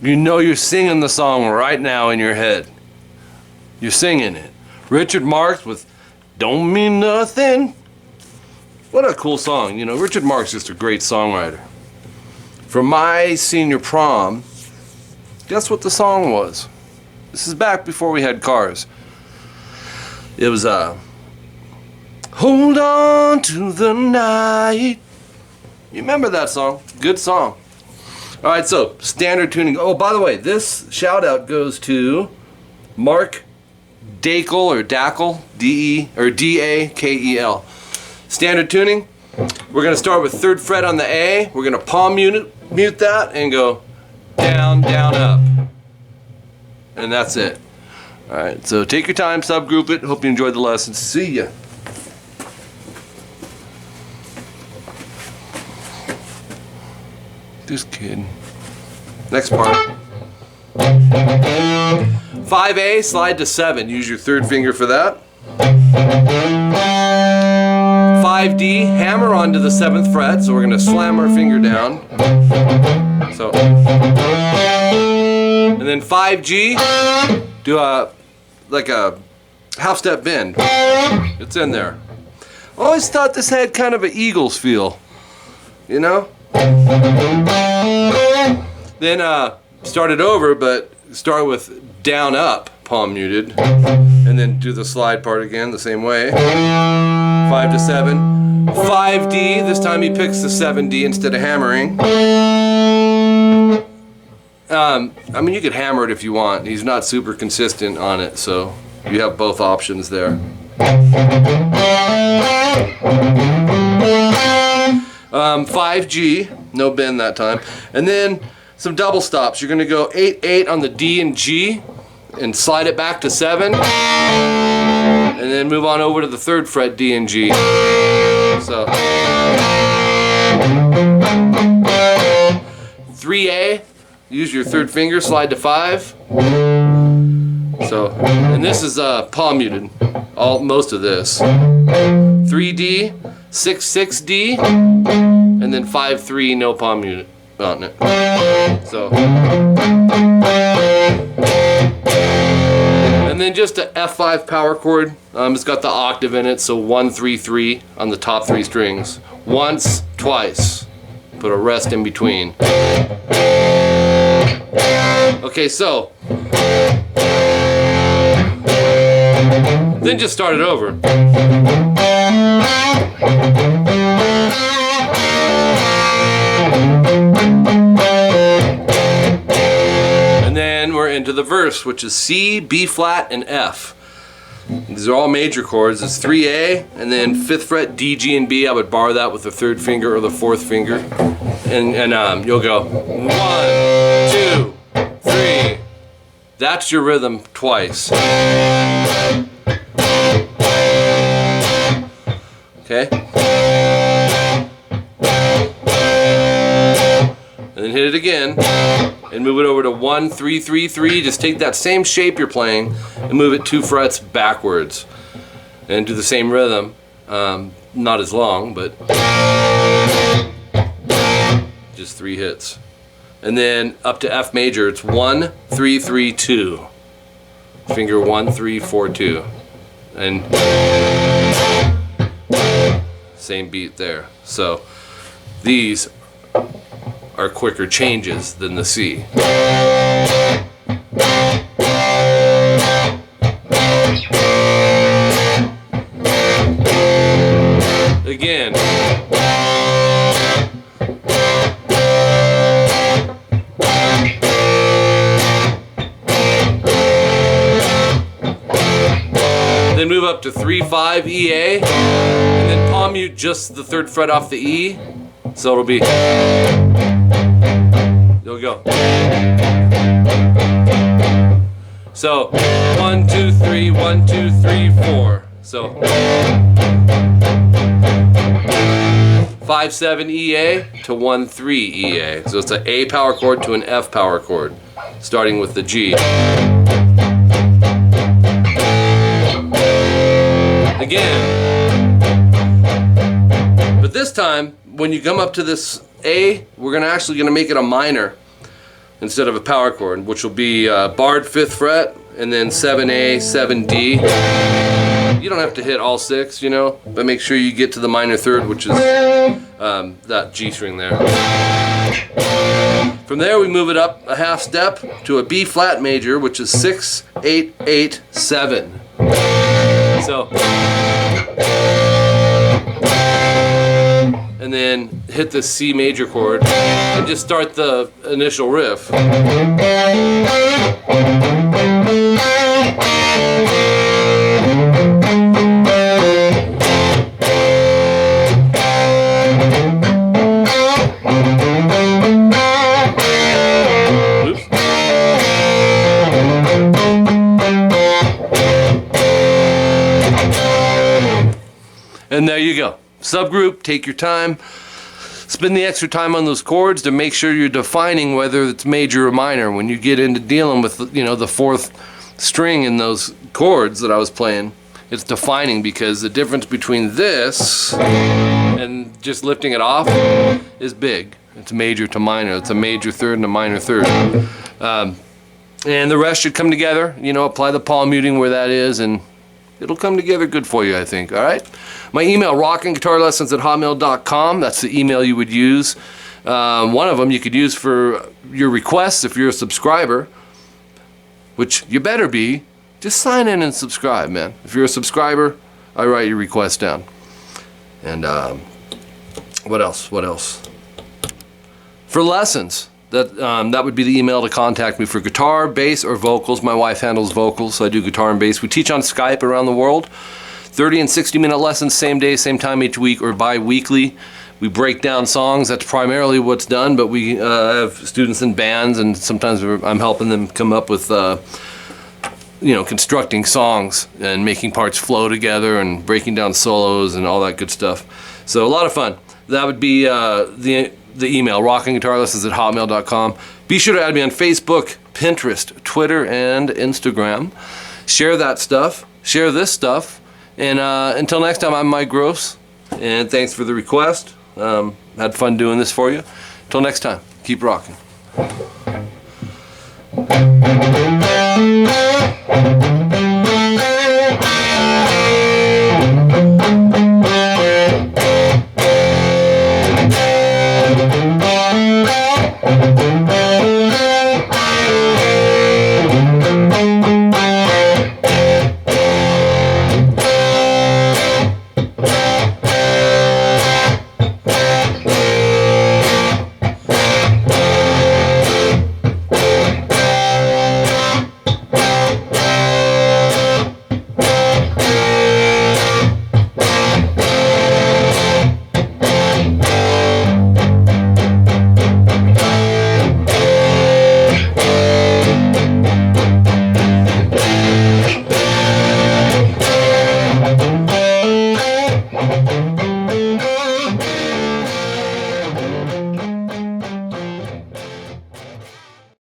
You know you're singing the song right now in your head. You're singing it. Richard Marx with Don't Mean Nothing. What a cool song. You know, Richard Marx is just a great songwriter. For my senior prom, guess what the song was? This is back before we had cars. It was Hold On to the Night. You remember that song? Good song. All right, so standard tuning. Oh, by the way, this shout out goes to Mark Dakel or Dakel, D-A-K-E-L. Standard tuning. We're gonna start with 3rd fret on the A. We're gonna palm mute that and go down, down, up. And that's it. All right, so take your time, subgroup it. Hope you enjoyed the lesson. See ya. This kid. Next part. 5A, slide to 7. Use your 3rd finger for that. 5D, hammer onto the 7th fret. So we're going to slam our finger down. So. And then 5G, do like a half step bend. It's in there. I always thought this had kind of an Eagles feel. You know? Then start it over, but start with down up, palm muted, and then do the slide part again the same way. 5 to 7. 5D, this time he picks the 7D instead of hammering. I mean, you could hammer it if you want. He's not super consistent on it, so you have both options there. 5G, no bend that time. And then some double stops. You're going to go 8-8 on the D and G and slide it back to 7. And then move on over to the 3rd fret D and G. So 3A, use your 3rd finger, slide to 5. So, and this is palm muted, most of this. 3D, 6-6D, and then 5-3, no palm muted on it. So, and then just a F5 power chord. It's got the octave in it, so 1-3-3 on the top 3 strings. Once, twice. Put a rest in between. Okay, so then just start it over. And then we're into the verse, which is C, B flat, and F. These are all major chords. It's 3A, and then 5th fret, D, G, and B. I would bar that with the 3rd finger or the 4th finger. And you'll go 1, 2, 3. That's your rhythm twice. Okay? And then hit it again and move it over to 1-3-3-3. Just take that same shape you're playing and move it 2 frets backwards and do the same rhythm. Not as long, but just 3 hits. And then up to F major, it's 1-3-3-2. Finger 1-3-4-2. And same beat there. So these are quicker changes than the C. Again. Then move up to 3-5 EA, and then palm mute just the 3rd fret off the E, so it'll be, you'll go. So 1 2 3 1 2 3 4. So 5-7 EA to 1-3 EA. So it's an A power chord to an F power chord, starting with the G. Again. But this time, when you come up to this A, we're actually gonna make it a minor instead of a power chord, which will be barred 5th fret and then 7A, 7D. You don't have to hit all 6, you know, but make sure you get to the minor 3rd, which is that G string there. From there, we move it up a half step to a B flat major, which is 6 8 8 7. So, and then hit the C major chord and just start the initial riff. And there you go. Subgroup, take your time. Spend the extra time on those chords to make sure you're defining whether it's major or minor. When you get into dealing with, you know, the 4th string in those chords that I was playing, it's defining, because the difference between this and just lifting it off is big. It's major to minor. It's a major 3rd and a minor 3rd. And the rest should come together. You know, apply the palm muting where that is, and it'll come together good for you, I think. All right? My email, rockinguitarlessons@hotmail.com. That's the email you would use. One of them you could use for your requests if you're a subscriber, which you better be. Just sign in and subscribe, man. If you're a subscriber, I write your request down. And what else? What else? For lessons, that would be the email to contact me for guitar, bass, or vocals. My wife handles vocals, so I do guitar and bass. We teach on Skype around the world. 30 and 60-minute lessons, same day, same time each week, or bi-weekly. We break down songs. That's primarily what's done, but we have students in bands, and sometimes I'm helping them come up with, you know, constructing songs and making parts flow together and breaking down solos and all that good stuff. So a lot of fun. That would be the email, rockinguitarlessons@hotmail.com. Be sure to add me on Facebook, Pinterest, Twitter, and Instagram. Share that stuff. Share this stuff. And until next time, I'm Mike Gross. And thanks for the request. Had fun doing this for you. Until next time, keep rocking.